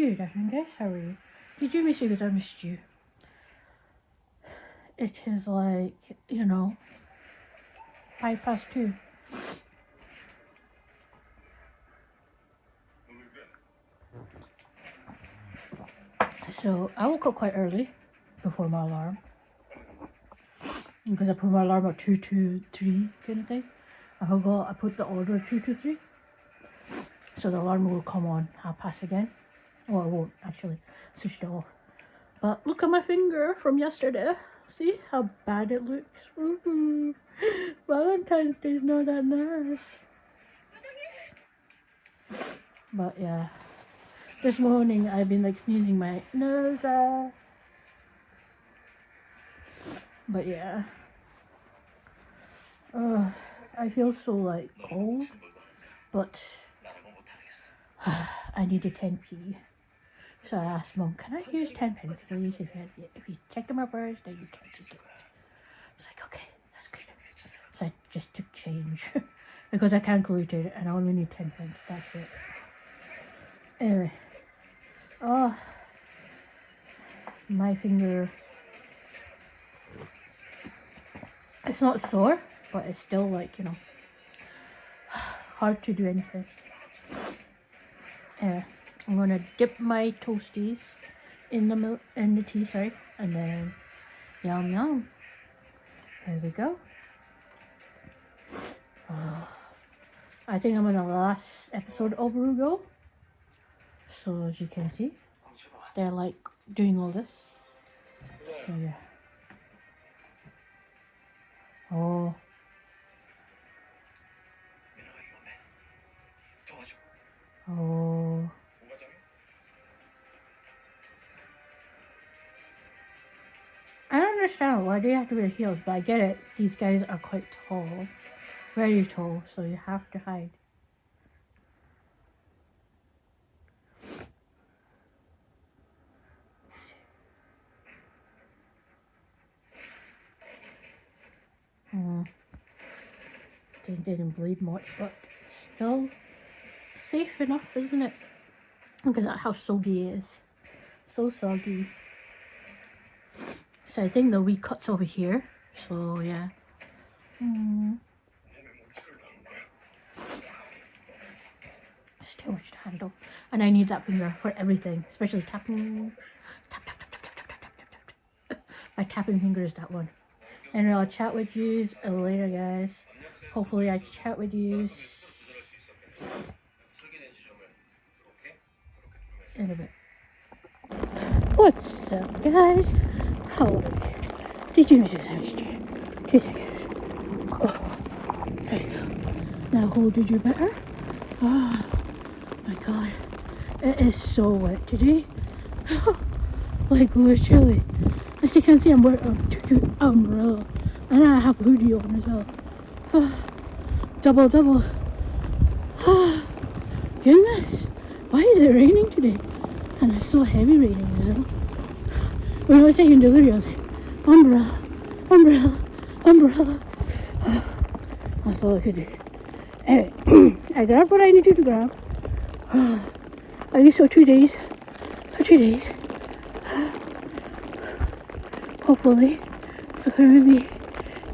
Good evening, guys. How are you? Did you miss you? Because I missed you. It is like, 2:05. So I woke up quite early before my alarm. Because I put my alarm at 2 to 3 kind of thing. I put the order at 2 to 3. So the alarm will come on 1:30 again. Well, it won't actually. Switched it off. But look at my finger from yesterday. See how bad it looks? Valentine's Day is not that nice. But yeah. This morning I've been like sneezing my nose off. But yeah. I feel so like cold. But I need a 10p. So I asked Mom, can I use 10p please? She said, yeah, if you check them out first, then you can take it. I was like, okay, that's good. So I just took change. Because I calculated and I only need 10 pence, that's it. Anyway. Oh, my finger. It's not sore, but it's still like, hard to do anything. Anyway, I'm gonna dip my toasties in the tea, and then yum. There we go. I think I'm on the last episode of Rugo. So as you can see, they're like doing all this. So yeah. Oh. Oh. I don't understand why they have to wear heels, but I get it. These guys are quite tall. Very tall, so you have to hide. They didn't bleed much, but still safe enough, isn't it? Look at that, how soggy it is. So soggy. So I think the wee cut's over here. So yeah. It's too much to handle. And I need that finger for everything, especially tapping. Tap. My tapping finger is that one. And I'll chat with you later, guys. Hopefully I chat with you in a bit. What's up, guys? How are you? Did you miss us? 2 seconds. Oh, there you go. Now hold you better. Oh my god. It is so wet today. Like literally. As you can see, I'm wearing a cute umbrella. And I have a hoodie on as well. Double. Goodness. Why is it raining today? And it's so heavy raining as well. When I was taking delivery, I was like, umbrella. That's all I could do. Anyway, I grabbed what I needed to grab. At least for 2 days. Hopefully, it's not going to be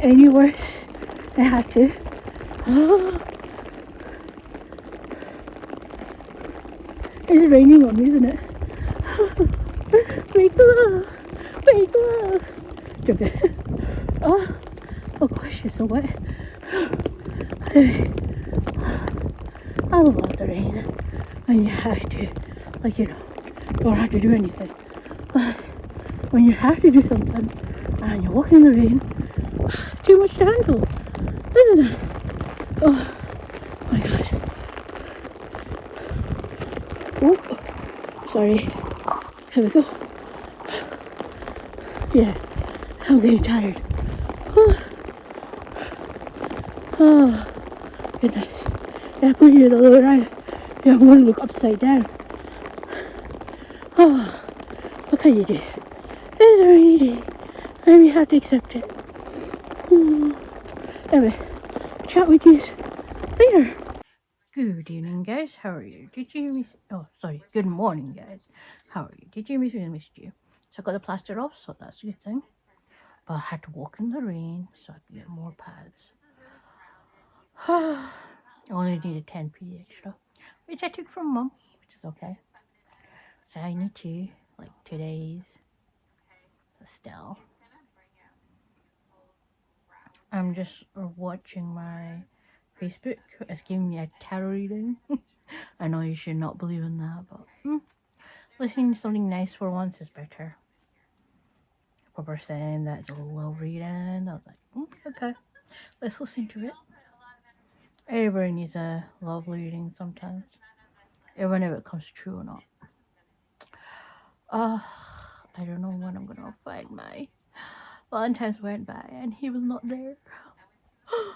any worse than I had to. It's raining on me, isn't it? Make love. Okay. Oh gosh, it's so wet. I love the rain. When you have to, don't have to do anything. But when you have to do something and you walk in the rain, too much to handle, isn't it? Oh my god. Oh, sorry. Here we go. Yeah, I'm getting tired. Oh, goodness. Yeah, put you the other way around. Yeah, I'm going to look upside down. Oh, what can you do? It's a rainy day, and we have to accept it. Anyway, chat with you later. Good evening, guys. How are you? Did you miss? Oh, sorry. Good morning, guys. How are you? Did you miss me? I missed you. So I got the plaster off, so that's a good thing. But I had to walk in the rain so I could get more pads. I only needed 10p extra, which I took from mom, which is okay. So I need to, like, 2 days. But still, I'm just watching my Facebook. It's giving me a tarot reading. I know you should not believe in that, but listening to something nice for once is better. People were saying that it's a love reading. I was like, okay, let's listen to it. Everybody needs a love reading sometimes, even if it comes true or not. I don't know when I'm gonna find my Valentine's went by and he was not there. Why?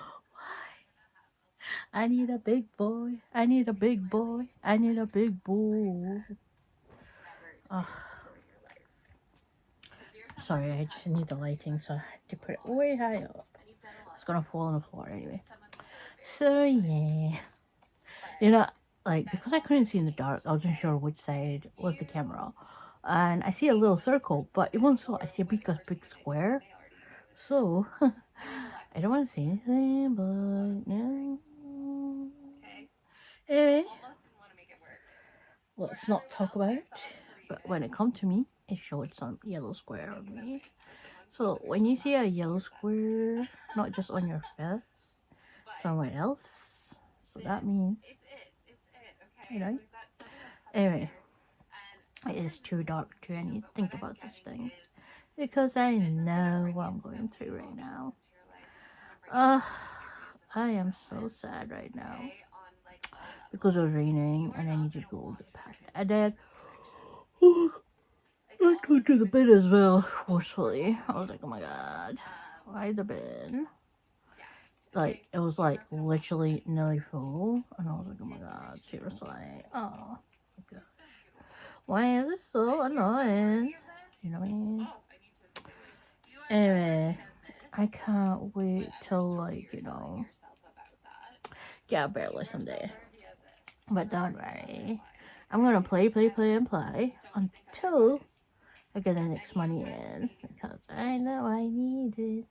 I need a big boy. I need a big boy. I need a big boy. Sorry, I just need the lighting, so I had to put it way high up. It's gonna fall on the floor anyway. So yeah, you know, like, because I couldn't see in the dark, I wasn't sure which side was the camera. And I see a little circle, but even so, I see a big square. So I don't want to say anything, but yeah. Anyway, let's not talk about it. But when it comes to me, it showed some yellow square on me. So when you see a yellow square, not just on your face, somewhere else, so that means, you know. Anyway, it is too dark to any think about such things because I know what I'm going through right now. I am so sad right now because it was raining and I needed to go get packed. And then I went to the bed as well, forcefully. I was like, oh my god, why the bed? Like, it was like literally nearly full, and I was like, oh my god, seriously, oh my gosh, why is it so annoying? You know what I mean? Anyway, I can't wait till, like, you know, get a better someday. But don't worry, I'm gonna play, and play until I get the next money in, because I know I need it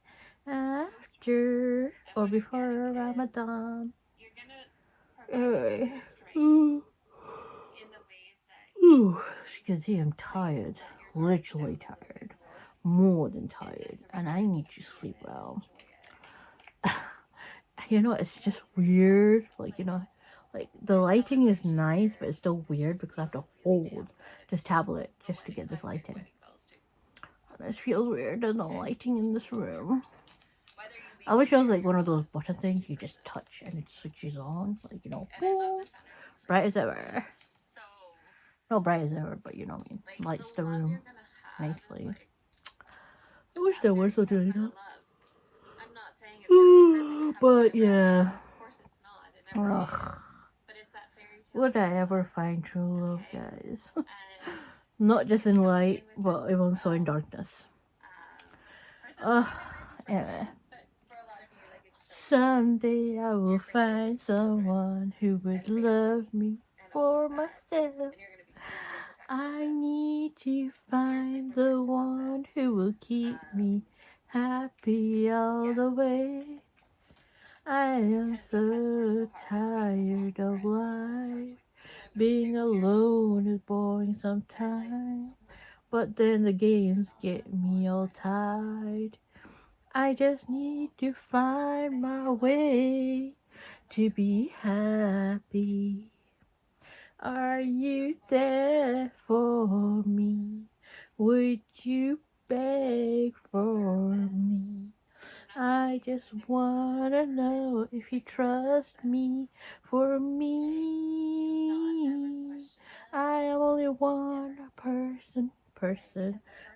after or before Ramadan. Anyway. As you can see, I'm tired, literally tired, more than tired, and I need to sleep well. You know, it's just weird, like, you know, like, the lighting is nice, but it's still weird because I have to hold this tablet just to get this lighting. And it feels weird, there's no lighting in this room. I wish I was like one of those button things you just touch and it switches on, like, you know, boom, bright as ever. Not bright as ever, but you know what I mean, lights the room nicely. I wish there was something like that. But yeah. Ugh. Would I ever find true love, guys? Not just in light, but even also in darkness. Anyway. Someday I will find someone who would love me for myself. I need to find the one who will keep me happy all the way. I am so tired of life. Being alone is boring sometimes, but then the games get me all tired. I just need to find my way to be happy. Are you there for me? Would you beg for me? I just wanna know if you trust me for me. I am only one person.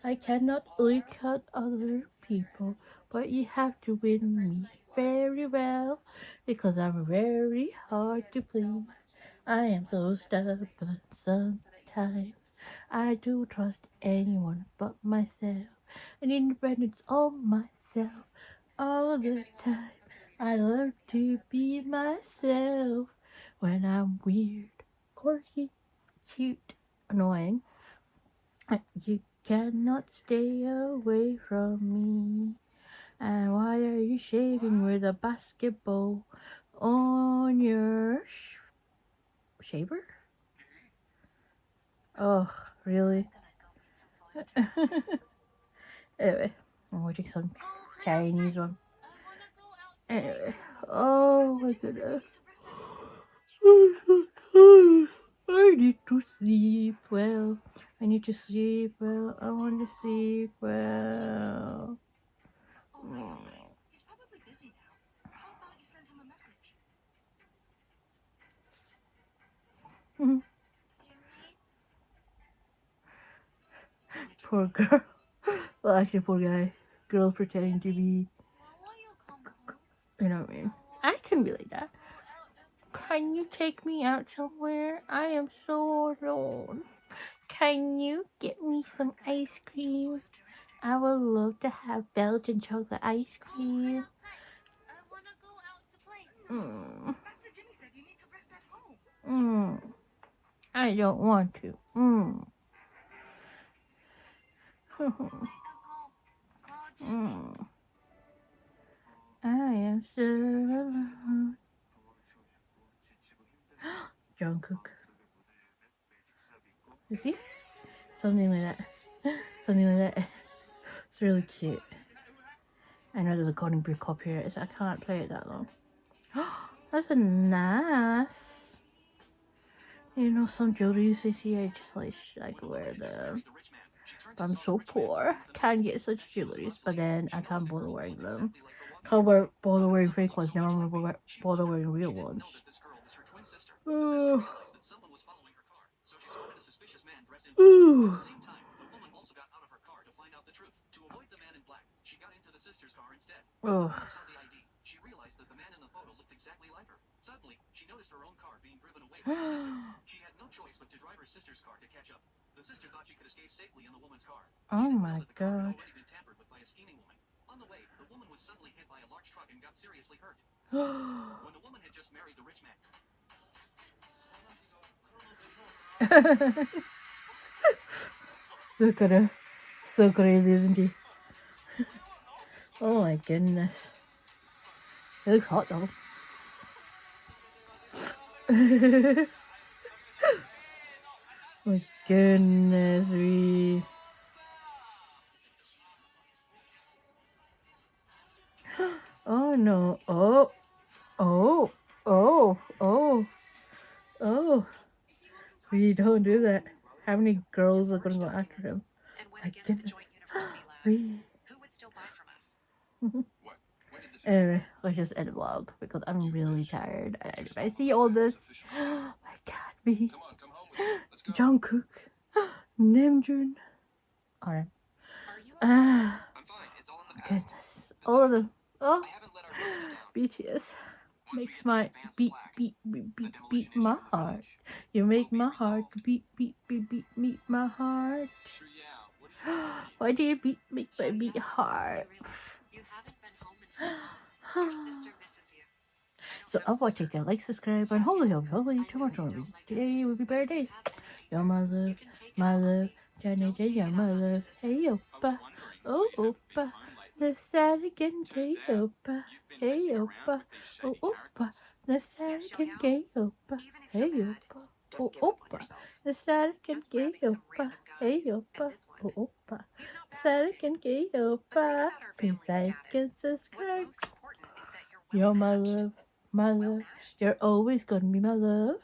I cannot look at other people, but you have to win me very well because I'm very hard to please. I am so stubborn sometimes. I do trust anyone but myself, and independence on myself all the time. I love to be myself when I'm weird, quirky, cute, annoying. You cannot stay away from me. And why are you shaving with a basketball on your shaver? Oh, really? Anyway, I'm watching some Chinese one. Anyway, oh my goodness. I'm so tired. I need to sleep well. I need to sleep well. I want to sleep well. Poor girl. Well, actually, poor guy. Girl pretending to be. You know what I mean? I can be like that. Can you take me out somewhere? I am so alone. Can you get me some ice cream? I would love to have Belgian chocolate ice cream. Mm. Mm. I don't want to. Mm. Mm. I am so alone. Jungkook. You see? Something like that. Something like that. It's really cute. I know there's a golden brick copyright, so I can't play it that long. That's a nice. You know, some jewelries you see, I just like wear them. But I'm so poor. Can't get such jewelries, but then I can't bother wearing them. Can't bother wearing fake ones. Never want to bother wearing real ones. Ooh. Ooh. Oh. Oh my god. Look at her. So crazy, isn't he? Oh my goodness. It looks hot though. My goodness, Oh no. Oh. Oh. Oh. Oh. Oh. We don't do that. How many girls are gonna go after him? My goodness. We. Anyway, let's just end the vlog because I'm really tired. And if I see all this, I can't be. Jungkook, Namjoon. Alright. Goodness. All of them. Oh, BTS makes my beat my heart. You make my heart beat my heart. Why do you make my beat heart? So I'll watch it, like, subscribe, and hopefully tomorrow today will be better day. You're my love, Johnny J, you're my love. Hey oppa, oh oppa, let's start again, hey oppa, hey oppa, oh oppa, let's start again, hey oppa, hey oppa, oh oppa, let's start again, hey oppa, hey oppa, oh oppa, start again, hey oppa. Please like and subscribe. You're my love, you're always gonna be my love.